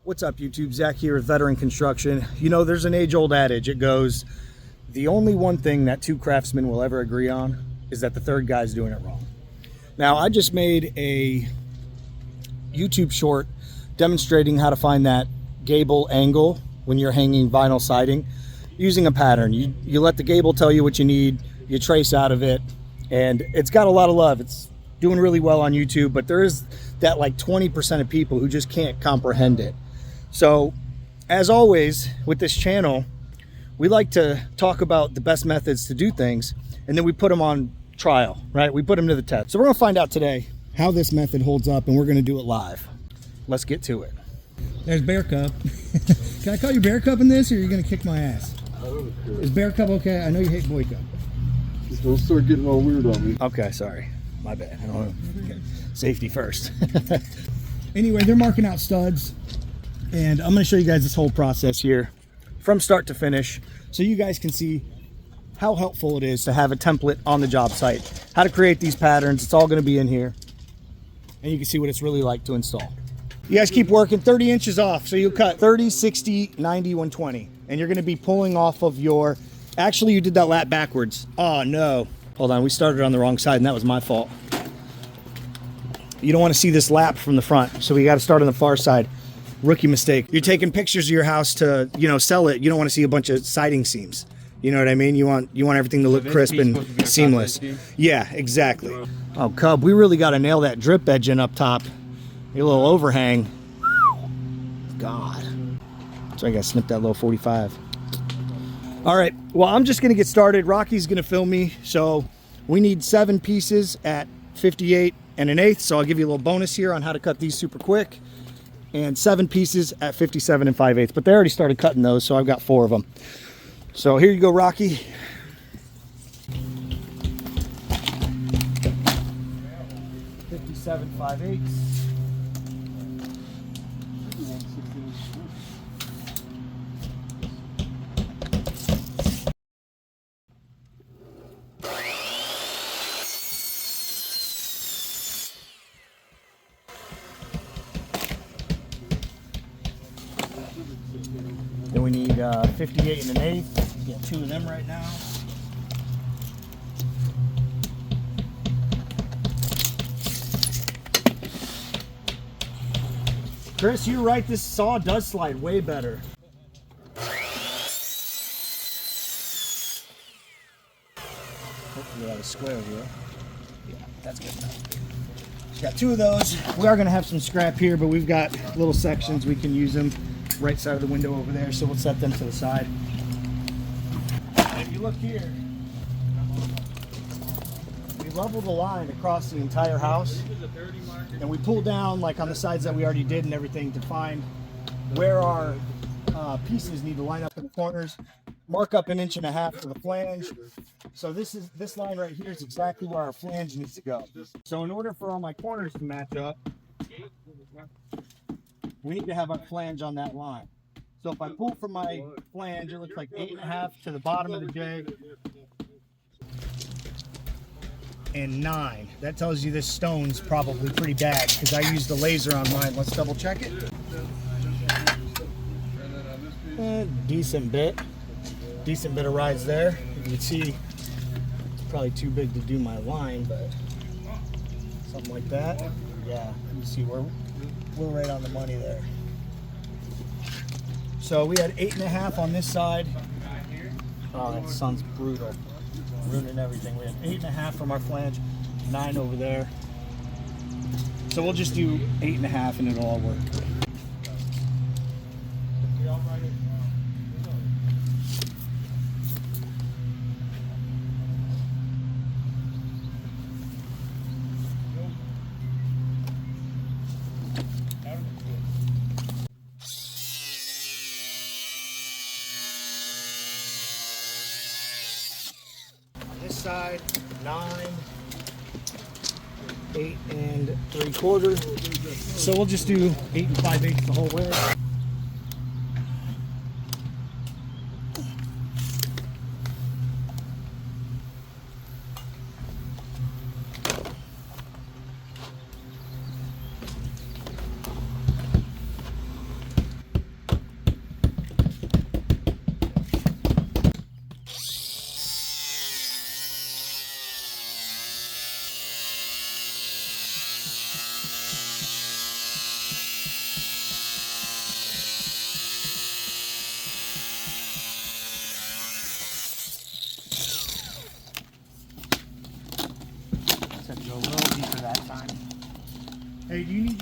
What's up, YouTube? Zach here with Veteran Construction. You know, there's an age-old adage. It goes, the only one thing that two craftsmen will ever agree on is that the third guy's doing it wrong. Now, I just made a YouTube short demonstrating how to find that gable angle when you're hanging vinyl siding using a pattern. You let the gable tell you what you need, you trace out of it, and it's got a lot of love. It's doing really well on YouTube, but there is that like 20% of people who just can't comprehend it. So, as always with this channel, we like to talk about the best methods to do things, and then we put them on trial, right? We put them to the test. So we're gonna find out today how this method holds up, and we're gonna do it live. Let's get to it. There's Bear Cup. Can I call you Bear Cup in this, or are you gonna kick my ass? I don't care. Is Bear Cup okay? I know you hate Boy Cup. Just don't start getting all weird on me. Okay, sorry. My bad. I don't know. Okay. Safety first. Anyway, they're marking out studs, and I'm going to show you guys this whole process here from start to finish so you guys can see how helpful it is to have a template on the job site, how to create these patterns. It's all going to be in here, and you can see what it's really like to install. You guys keep working 30 inches off, so you'll cut 30, 60, 90, 120, and you're going to be pulling off of your, actually you did that lat backwards. Oh no, hold on, we started on the wrong side and that was my fault. You don't want to see this lap from the front, so we got to start on the far side. Rookie mistake. You're taking pictures of your house to, you know, sell it. You don't want to see a bunch of siding seams. You know what I mean? You want everything to look crisp and seamless. Yeah, exactly. Oh, Cub, we really got to nail that drip edge in up top. A little overhang. God. So I got to snip that little 45. All right. Well, I'm just going to get started. Rocky's going to film me. So we need 7 pieces at 58 1/8. So I'll give you a little bonus here on how to cut these super quick. And 7 pieces at 57 5/8. But they already started cutting those, so I've got 4 of them. So here you go, Rocky. $57 5/8. Then we need 58 1/8. Get 2 of them right now. Chris, you're right. This saw does slide way better. Hopefully, we have a square here. Yeah, that's good enough. Got 2 of those. We are going to have some scrap here, but we've got little sections. We can use them. Right side of the window over there, so we'll set them to the side. And if you look here, we leveled the line across the entire house, and we pulled down like on the sides that we already did and everything to find where our pieces need to line up in the corners. Mark up 1.5 inches for the flange. So this line right here is exactly where our flange needs to go. So in order for all my corners to match up, we need to have our flange on that line. So if I pull from my flange, it looks like 8.5 to the bottom of the jig and 9. That tells you this stone's probably pretty bad because I used the laser on mine. Let's double check it. Decent bit of rides there. You can see it's probably too big to do my line, but something like that. Yeah, you see we're right on the money there. So we had 8.5 on this side. Oh, that sun's brutal, ruining everything. We had 8.5 from our flange, 9 over there. So we'll just do 8.5 and it'll all work. Side 9, 8 3/4. So we'll just do 8 5/8 the whole way.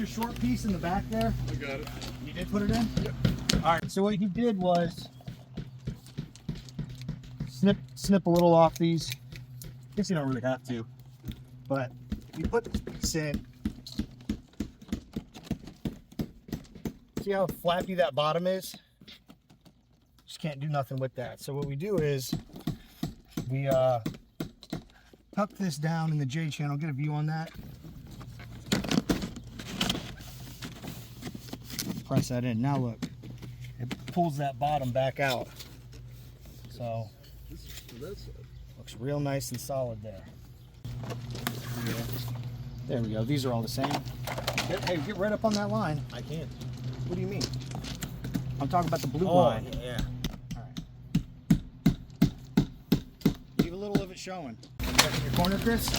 short piece in the back there? I got it. You did put it in? Yep. All right, so what he did was snip a little off these. I guess you don't really have to, but you put this piece in. See how flappy that bottom is? Just can't do nothing with that. So what we do is we tuck this down in the J channel, get a view on that. Press that in. Now look, it pulls that bottom back out. So looks real nice and solid there. There we go. These are all the same. Hey, get right up on that line. I can't. What do you mean? I'm talking about the blue line. Yeah. All right. Leave a little of it showing. Check in your corner, Chris.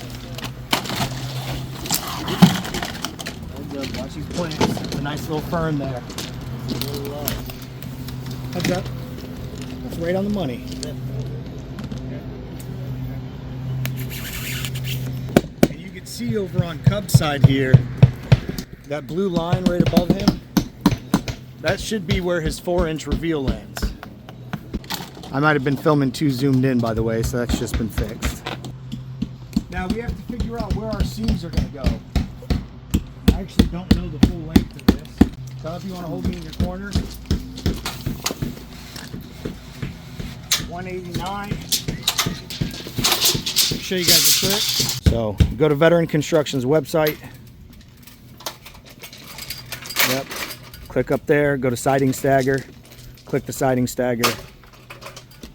Watch these plants. There's a nice little fern there. Heads up. That's right on the money. And you can see over on Cub's side here, that blue line right above him, that should be where his 4-inch reveal ends. I might have been filming too zoomed in, by the way, so that's just been fixed. Now we have to figure out where our seams are going to go. I actually don't know the full length of this. Cub, you want to hold me in your corner? 189. Show you guys a trick. So go to Veteran Construction's website. Yep. Click up there, go to siding stagger, click the siding stagger,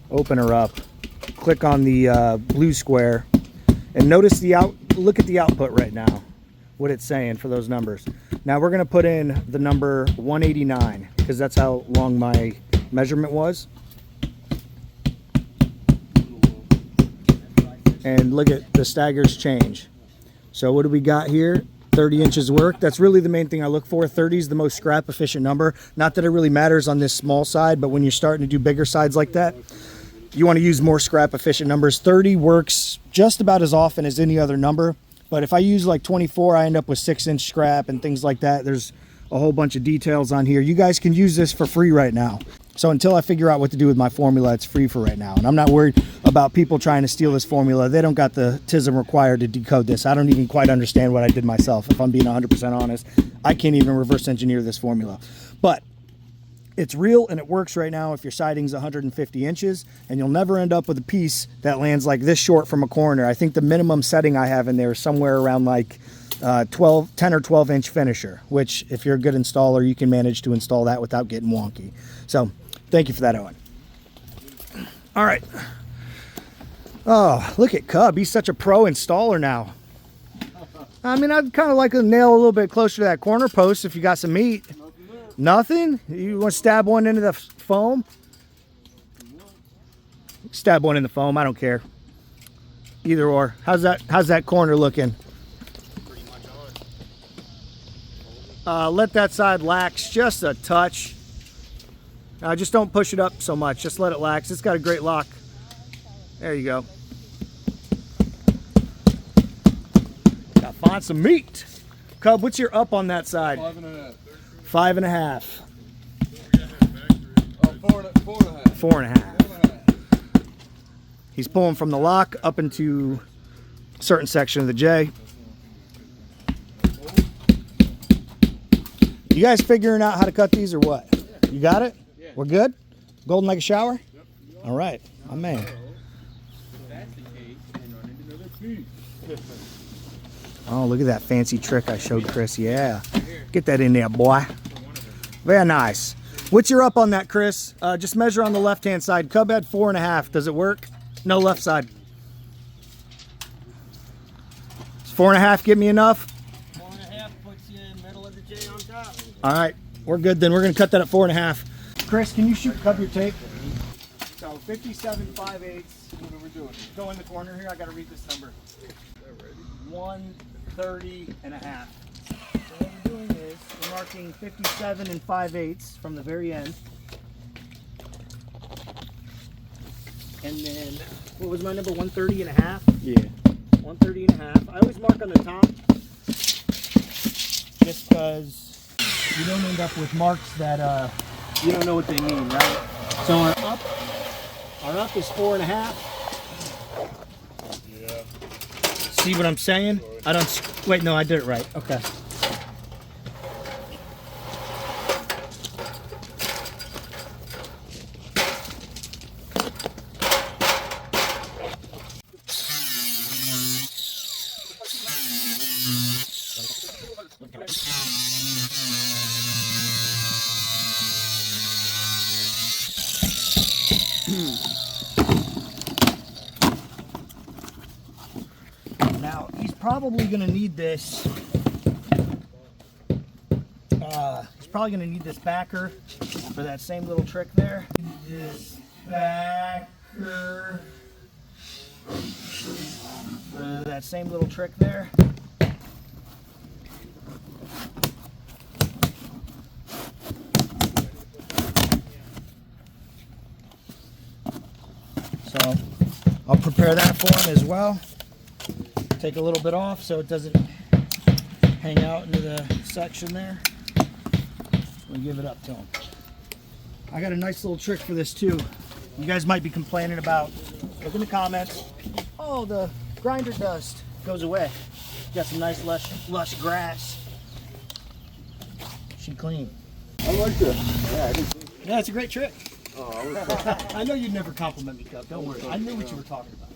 open her up, click on the blue square, and notice look at the output right now, what it's saying for those numbers. Now we're gonna put in the number 189, because that's how long my measurement was. And look at the staggers change. So what do we got here? 30 inches work. That's really the main thing I look for. 30 is the most scrap efficient number. Not that it really matters on this small side, but when you're starting to do bigger sides like that, you want to use more scrap efficient numbers. 30 works just about as often as any other number. But if I use like 24, I end up with 6-inch scrap and things like that. There's a whole bunch of details on here. You guys can use this for free right now. So until I figure out what to do with my formula, it's free for right now. And I'm not worried about people trying to steal this formula. They don't got the TISM required to decode this. I don't even quite understand what I did myself. If I'm being 100% honest, I can't even reverse engineer this formula. But it's real and it works right now if your siding's 150 inches, and you'll never end up with a piece that lands like this short from a corner. I think the minimum setting I have in there is somewhere around like 10 or 12 inch finisher, which if you're a good installer, you can manage to install that without getting wonky. So thank you for that, Owen. All right. Oh, look at Cub. He's such a pro installer now. I mean, I'd kind of like to nail a little bit closer to that corner post if you got some meat. Nothing? You want to stab one into the foam? Stab one in the foam. I don't care. Either or. How's that corner looking? Pretty much on. Let that side lax just a touch. Just don't push it up so much. Just let it lax. It's got a great lock. There you go. Gotta find some meat. Cub, what's your up on that side? 5.5. 5.5. Oh, 4.5. 4.5. He's pulling from the lock up into a certain section of the J. You guys figuring out how to cut these or what? You got it? Yeah. We're good? Golden like a shower? Yep. All right, my man. If that's the case, then run into another piece. Oh, look at that fancy trick I showed Chris. Yeah. Get that in there, boy. Very nice. What's your up on that, Chris? Just measure on the left-hand side. Cub had 4.5. Does it work? No, left side. Does 4.5 get me enough? 4.5 puts you in the middle of the J on top. All right. We're good then. We're going to cut that at 4.5. Chris, can you shoot Cub your tape? So 57 5/8. What are we doing? Go in the corner here. I got to read this number. 130.5. So what we're doing is we're marking 57 5/8 from the very end. And then, what was my number? 130.5? Yeah. 130.5. I always mark on the top. just because you don't end up with marks that you don't know what they mean, right? So our up is 4.5. Yeah. See what I'm saying? I don't, wait, no, I did it right. Okay. Now, he's probably going to need this. He's probably going to need this backer for that same little trick there. This backer for that same little trick there. So I'll prepare that for him as well. Take a little bit off so it doesn't hang out into the section there. We'll give it up to him. I got a nice little trick for this too. You guys might be complaining about, look in the comments, oh, the grinder dust goes away. Got some nice lush grass. She clean. I like that. Yeah, it's a great trick. Oh, I was, I know you'd never compliment me, Cub. Don't worry. I knew what you were talking about.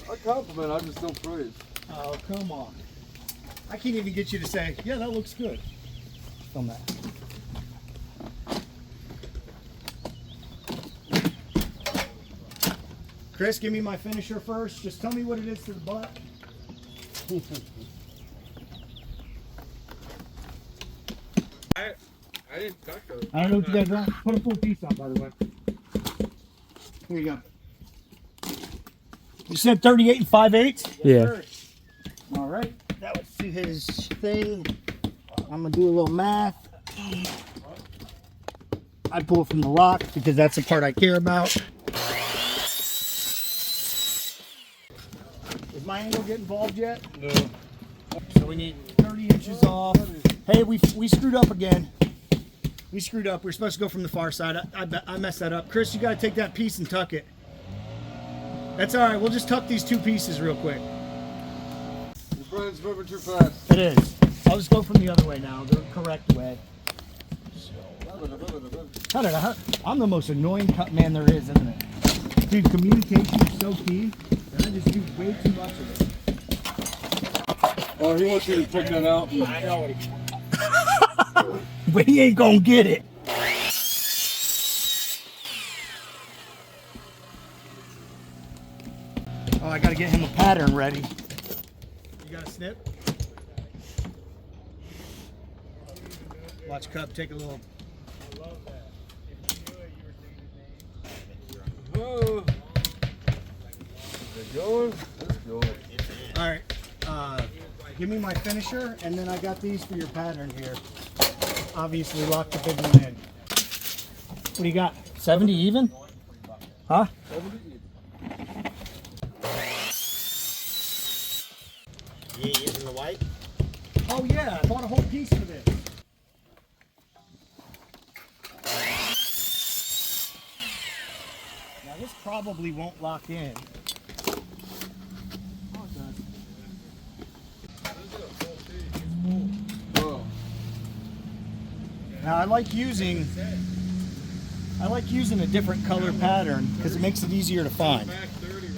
I compliment, I just don't praise. Oh, come on. I can't even get you to say, yeah, that looks good. Film that. Chris, give me my finisher first. Just tell me what it is to the butt. I didn't touch those. I don't know what you guys want. Put a full piece on, by the way. Here you go. You said 38 and 5/8? Yeah. All right. That was to his thing. I'm going to do a little math. I pull it from the lock because that's the part I care about. Does my angle get involved yet? No. So we need 30 inches off. Hey, we screwed up again. We screwed up. We're supposed to go from the far side. I messed that up. Chris, you got to take that piece and tuck it. That's all right. We'll just tuck these two pieces real quick. Your brain's moving too fast. It is. I'll just go from the other way now, the correct way. I'm the most annoying cut man there is, isn't it? Dude, communication is so key, and I just do way too much of it. Oh, he wants you to pick that out. I know. But he ain't gonna get it. Oh, I gotta get him a pattern ready. You got a snip? Watch Cub take a little. Oh. They're going? Let's go. All right, give me my finisher, and then I got these for your pattern here. Obviously, lock the big one in. What do you got? 70 even? Huh? 70? You using the white? Oh yeah, I bought a whole piece for this. Now this probably won't lock in. Oh, it does. Oh. Now I like using a different color pattern because it makes it easier to find.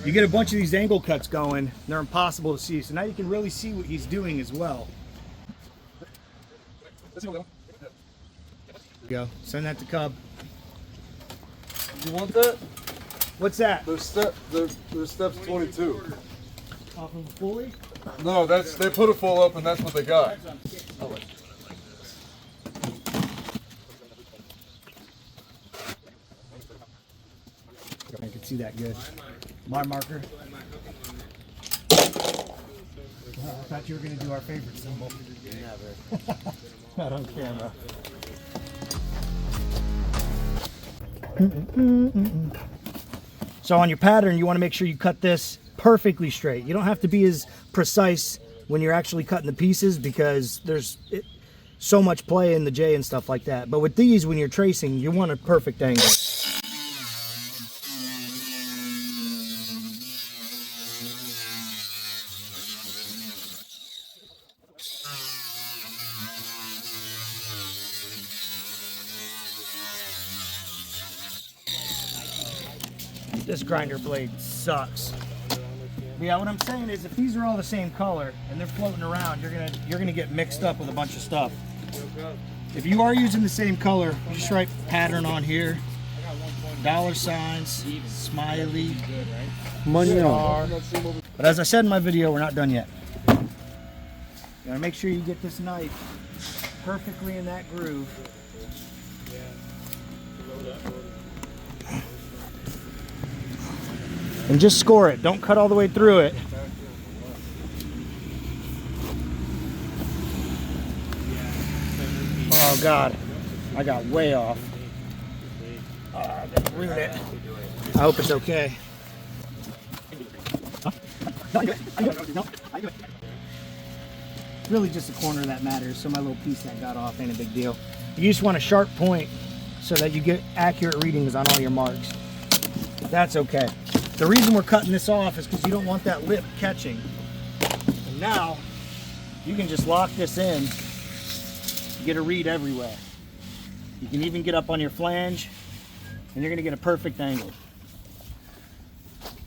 You get a bunch of these angle cuts going, and they're impossible to see. So now you can really see what he's doing as well. Go. Send that to Cub. You want that? What's that? There's steps 22. Off of a pulley? No, they put a full up and that's what they got. I can see that good. My marker. I thought you were going to do our favorite symbol. Never. Not on camera. So on your pattern, you want to make sure you cut this perfectly straight. You don't have to be as precise when you're actually cutting the pieces, because there's so much play in the J and stuff like that. But with these, when you're tracing, you want a perfect angle. This grinder blade sucks. But yeah, what I'm saying is, if these are all the same color and they're floating around, you're gonna get mixed up with a bunch of stuff. If you are using the same color, just write pattern on here, dollar signs, smiley, star. But as I said in my video, we're not done yet. You gotta make sure you get this knife perfectly in that groove. And just score it. Don't cut all the way through it. Oh God, I got way off. I didn't ruin it. I hope it's okay. Really just a corner that matters, so my little piece that got off ain't a big deal. You just want a sharp point so that you get accurate readings on all your marks. That's okay. The reason we're cutting this off is because you don't want that lip catching. And now, you can just lock this in, get a read everywhere. You can even get up on your flange, and you're gonna get a perfect angle.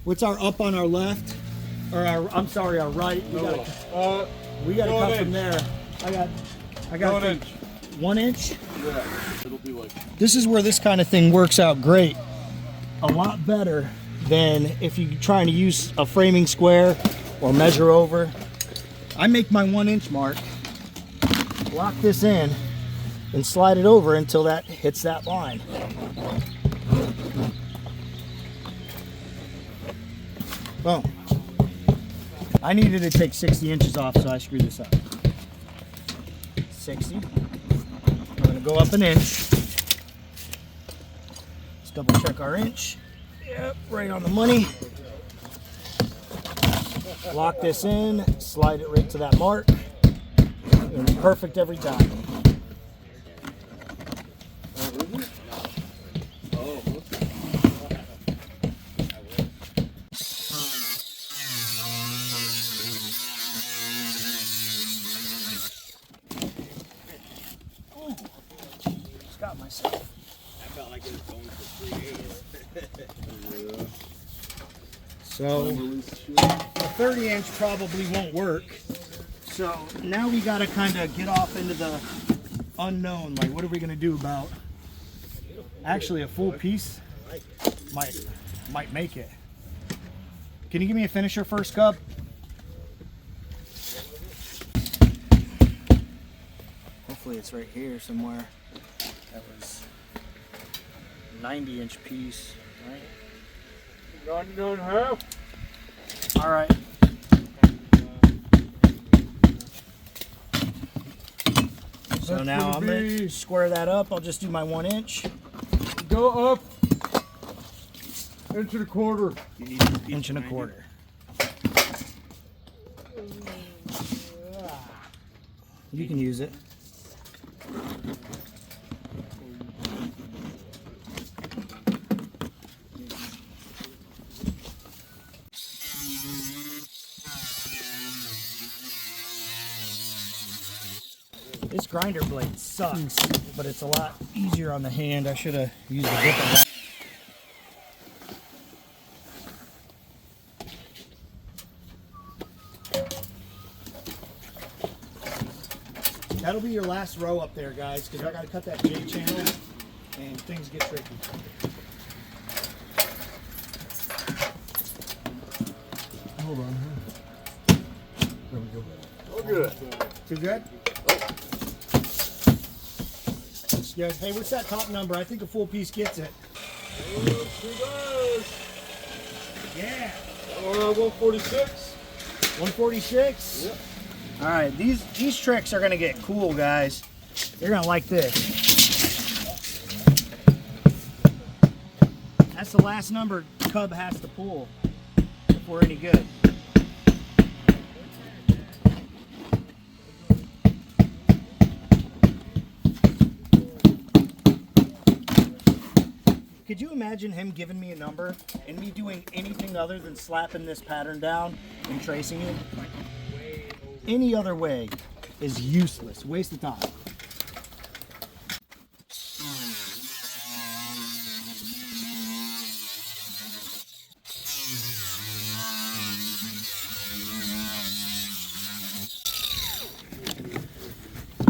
What's our up on our left? Or our, I'm sorry, our right? We gotta cut from there. I got 1 inch? Yeah. It'll be like. This is where this kind of thing works out great. A lot better than if you're trying to use a framing square or measure over. I make my 1 inch mark, lock this in, and slide it over until that hits that line. Boom. I needed to take 60 inches off, so I screwed this up. 60. I'm gonna go up 1 inch. Let's double check our inch. Yep, right on the money. Lock this in, slide it right to that mark, and it's perfect every time. Got myself. I felt like it was going for 3 days. So a 30 inch probably won't work. So now we got to kind of get off into the unknown. Like, what are we going to do about? Actually, a full piece might make it. Can you give me a finisher first, Cub? Hopefully it's right here somewhere. That was 90 inch piece, right? 99.5. All right. So now I'm gonna square that up. I'll just do my 1 inch. Go up. Inch and a quarter. Inch and a quarter. You can use it. This grinder blade sucks, but it's a lot easier on the hand. I should have used a different one. That'll be your last row up there, guys, because I got to cut that J channel and things get tricky. Hold on. There we go. Oh, good. Too good? That's good. Hey, what's that top number? I think a full piece gets it. Yeah. 146. 146? Yep. All right, these tricks are gonna get cool, guys. You're gonna like this. That's the last number Cub has to pull if we're any good. could you imagine him giving me a number and me doing anything other than slapping this pattern down and tracing it? Any other way is useless, waste of time.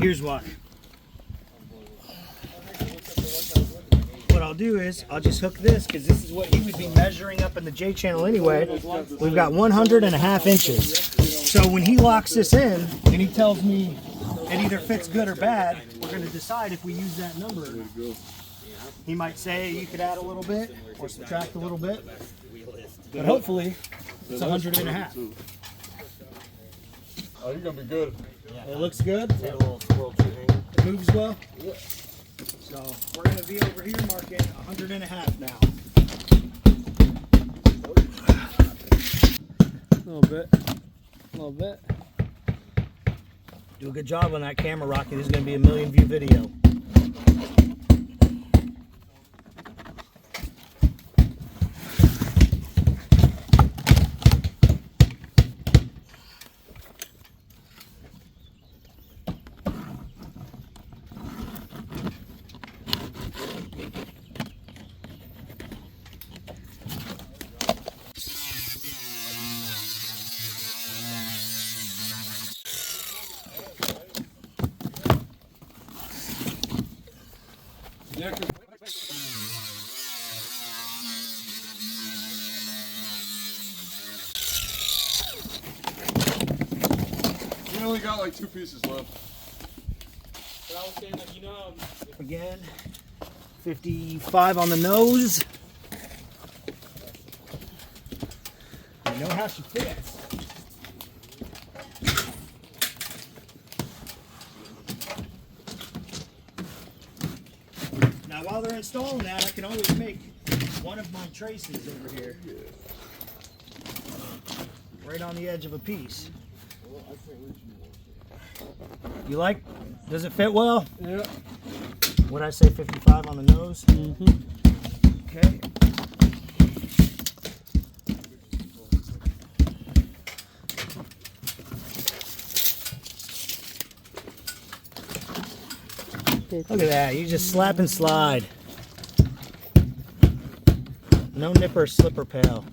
Here's why. What I'll do is I'll just hook this, because this is what he would be measuring up in the J channel anyway. We've got 100.5 inches. So when he locks this in and he tells me it either fits good or bad, we're going to decide if we use that number or not. He might say you could add a little bit or subtract a little bit, but hopefully it's 100.5. Oh, you're gonna be good. It looks good. It moves well. So we're going to be over here marking 100.5 now. A little bit. A little bit. Do a good job on that camera, Rocky. This is going to be a 1 million view video. Yeah, 'cause we only got like 2 pieces left. But I was saying that, you know, Again, 55 on the nose. You know how she fits. Now, while they're installing that, I can always make one of my traces over here. Right on the edge of a piece. You like? Does it fit well? Yeah. What'd I say, 55 on the nose? Okay. Look at that, you just slap and slide. No nipper, slipper pail.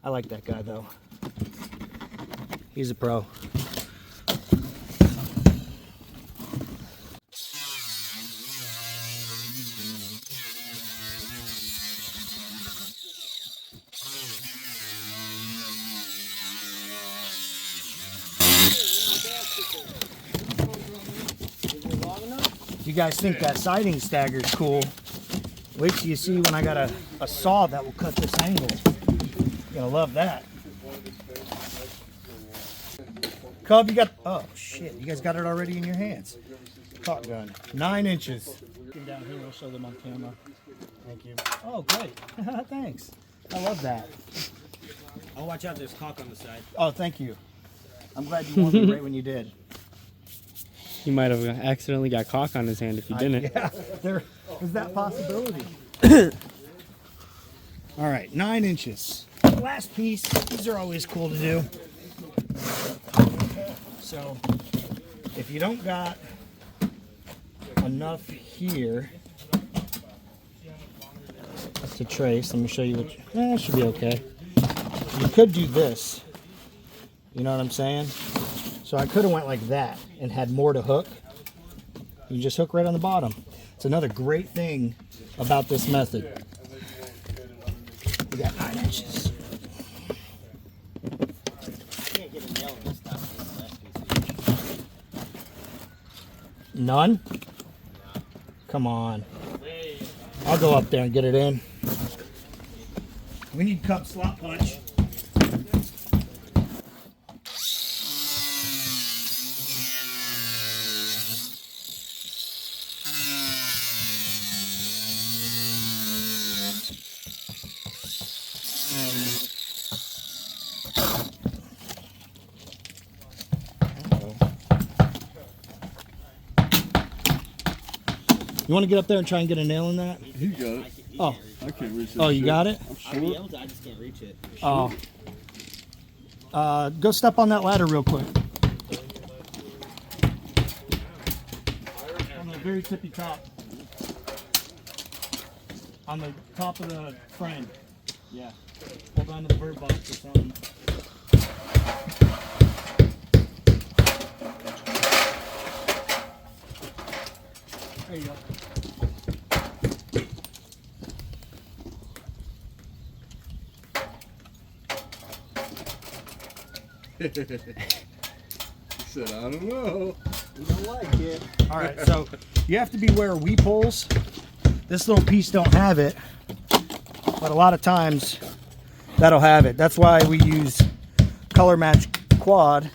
I like that guy though. He's a pro. If you guys think that siding stagger is cool, wait till you see when I got a saw that will cut this angle. You're gonna love that. Cub, you got, oh shit, you guys got it already in your hands. Caulk gun, 9 inches. Down here, I'll show them on camera. Thank you. Oh, great, thanks. I love that. Oh, watch out, there's caulk on the side. Oh, thank you. I'm glad you warned me right when you did. he might have accidentally got caulk on his hand if he didn't. Yeah, there is that possibility. All right, 9 inches. Last piece. These are always cool to do. So, if you don't got enough here to trace, let me show you what. It should be okay. You could do this. You know what I'm saying? So I could have went like that and had more to hook. You just hook right on the bottom. It's another great thing about this method. We got 9 inches. None? Come on. I'll go up there and get it in. We need cup slot punch. You want to get up there and try and get a nail in that? He got it. Oh, I can't reach it. oh, you got it? I'm I'd be short. able to, I just can't reach it. Oh. Go step on that ladder real quick. On the very tippy top. On the top of the frame. Yeah. Hold on to the bird box or something. There you go. He said, I don't know. You don't like it. All right, so you have to beware of weep holes. This little piece don't have it, but a lot of times that'll have it. That's why we use color match quad.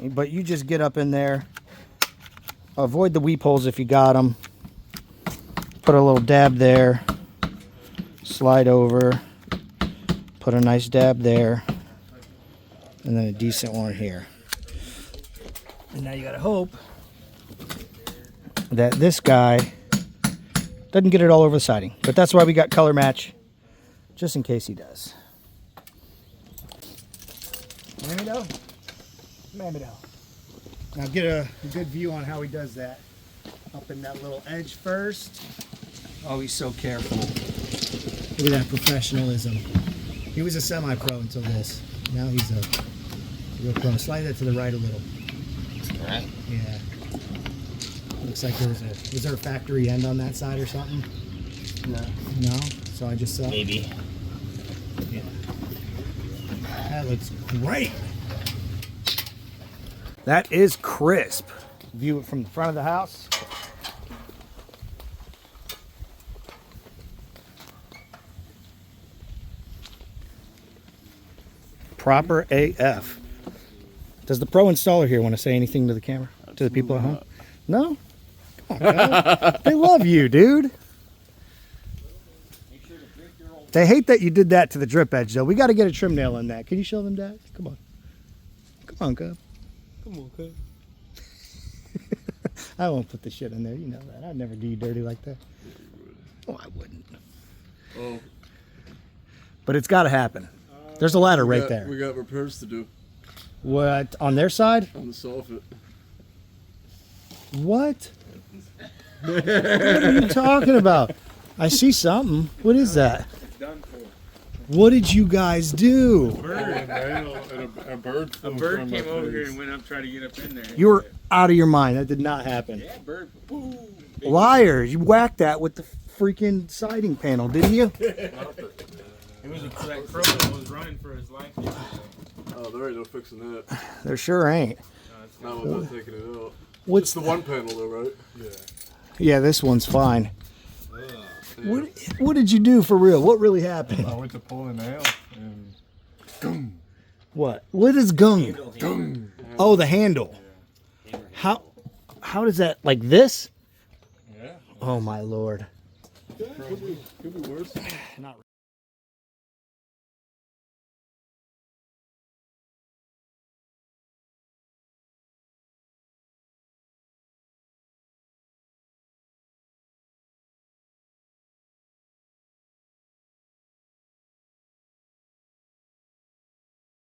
But you just get up in there. Avoid the weep holes if you got them. Put a little dab there. Slide over. Put a nice dab there. And then a decent one here. And now you gotta hope that this guy doesn't get it all over the siding. But that's why we got color match, just in case he does. Mammy-do. Mammy-do. Now get a good view on how he does that. Up in that little edge first. Oh, he's so careful. Look at that professionalism. He was a semi-pro until this. Now he's a real pro. Slide that to the right a little. Alright. Yeah. Looks like was there a factory end on that side or something? No. No? So I just saw. Maybe. Yeah. That looks great. That is crisp. View it from the front of the house. Proper AF. Does the pro installer here want to say anything to the camera? To the people at home? No? Come on, guys. They love you, dude. They hate that you did that to the drip edge, though. We got to get a trim nail in that. Can you show them that? Come on. Come on, Cub. Come on, cuz. I won't put the shit in there. You know that. I'd never do you dirty like that. Oh, I wouldn't. Oh, But it's got to happen. There's a ladder right there. We got repairs to do What? On their side? on the soffit. What? What are you talking about? I see something. What is that? Done for. What did you guys do? A bird A bird came over here and went up trying to get up in there. You were out of your mind. That did not happen. Yeah, bird. Boom. Liars. You whacked that with the freaking siding panel, didn't you? It was that crow that was running for his life. Oh, there ain't no fixing that. There sure ain't. Not without taking it out. What's It's the one panel though, right? Yeah. Yeah, this one's fine. What did you do for real? What really happened? I went to pull a nail and What? What is gung? Oh, the handle. How does that, like this? yeah. Oh my lord. Could be worse. Not